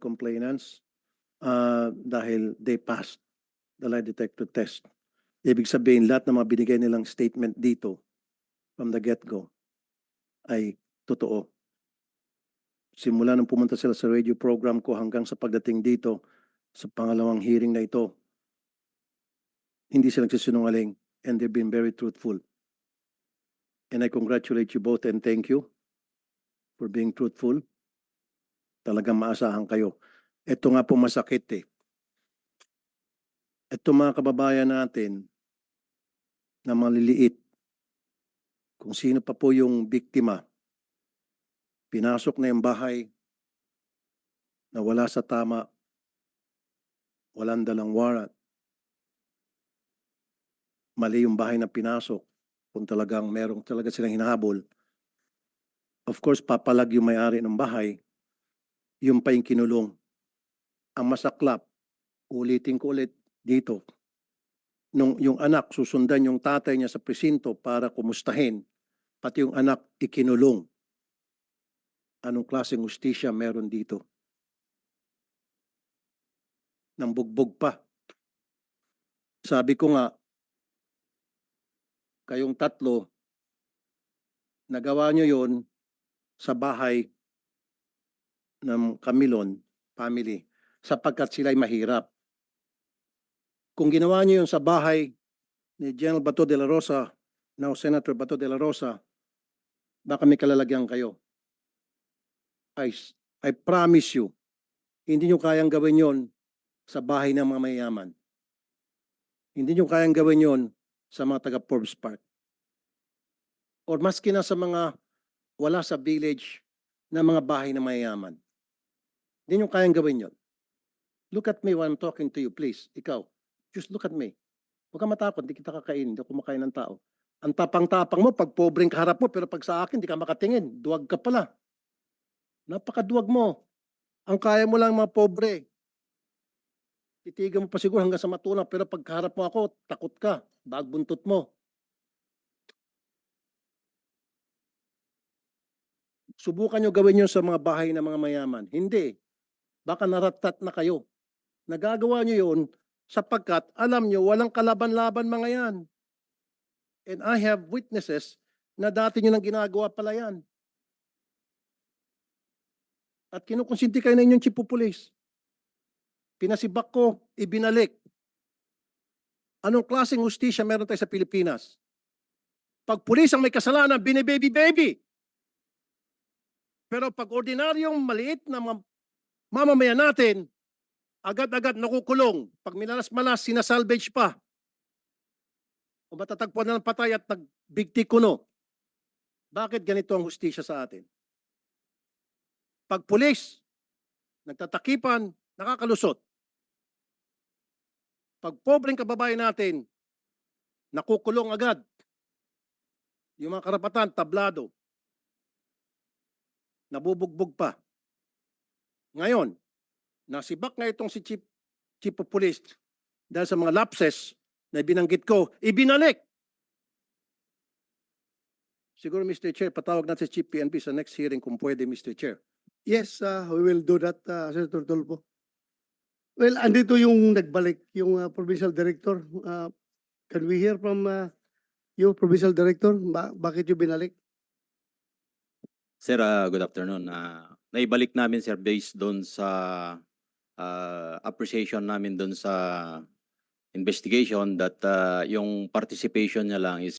complainants dahil they passed the lie detector test. Ibig sabihin, lahat ng mga binigay nilang statement dito from the get-go ay totoo. Simula nung pumunta sila sa radio program ko hanggang sa pagdating dito sa pangalawang hearing na ito, hindi sila nagsisinungaling and they've been very truthful. And I congratulate you both and thank you for being truthful. Talagang maasahan kayo. Ito nga po masakit eh. Ito mga kababayan natin na maliliit, kung sino pa po yung biktima, pinasok na yung bahay na wala sa tama, walang dalang warrant, mali yung bahay na pinasok, kung talagang merong talaga silang hinahabol, of course, papalag yung may-ari ng bahay, yung pa yung kinulong. Ang masaklap, ulitin ko ulit dito, nung yung anak susundan yung tatay niya sa presinto para kumustahin, pati yung anak ikinulong. Anong klaseng hustisya meron dito? Nang bugbog pa. Sabi ko nga, kayong tatlo, nagawa nyo yon sa bahay ng Camilon family sapagkat sila'y mahirap. Kung ginawa nyo yon sa bahay ni General Bato de la Rosa, now Senator Bato de la Rosa, baka may kalalagyan kayo. I promise you, hindi nyo kayang gawin yon sa bahay ng mga mayayaman. Hindi nyo kayang gawin yon sa mga taga Forbes Park. Or maski na sa mga wala sa village na mga bahay na mayayaman. Hindi nyo kayang gawin yon. Look at me when I'm talking to you, please. Ikaw, just look at me. Huwag ka matakot, hindi kita kakain, hindi ako kumakain ng tao. Ang tapang-tapang mo, pag pobreng kaharap mo, pero pag sa akin, hindi ka makatingin. Duwag ka pala. Napakaduwag mo. Ang kaya mo lang mga pobre. Titigan mo pa siguro hanggang sa matulak, pero pag kaharap mo ako, takot ka. Bagbuntot mo. Subukan nyo gawin yun sa mga bahay ng mga mayaman. Hindi. Baka naratat na kayo. Nagagawa nyo yun sapagkat alam nyo walang kalaban-laban mga yan. And I have witnesses na dati nyo nang ginagawa pala yan. At kinukonsinti kayo na inyong chief of police. Pinasibak ko, ibinalik. Anong klaseng hustisya meron tayo sa Pilipinas? Pag pulis ang may kasalanan, binibaby-baby. Pero pag ordinaryong maliit na mamamayan natin, agad-agad nakukulong. Pag minalas-malas, sinasalvage pa. O matatagpuan na ng patay at nagbigti kuno. Bakit ganito ang hustisya sa atin? Pag pulis, nagtatakipan, nakakalusot. Pag pobreng kababayan natin, nakukulong agad. Yung mga karapatan, tablado. Nabubugbog pa. Ngayon, nasibak nga itong si Chief of Police dahil sa mga lapses na binanggit ko, ibinalik. Siguro, Mr. Chair, patawag natin si Chief PNP sa next hearing kung pwede, Mr. Chair. Yes, we will do that, Senator Tulfo. Well, andito yung nagbalik, yung provincial director. Can we hear from you, provincial director? Bakit yung binalik? Sir, good afternoon. Naibalik namin, sir, based doon sa appreciation namin doon sa investigation that yung participation niya lang is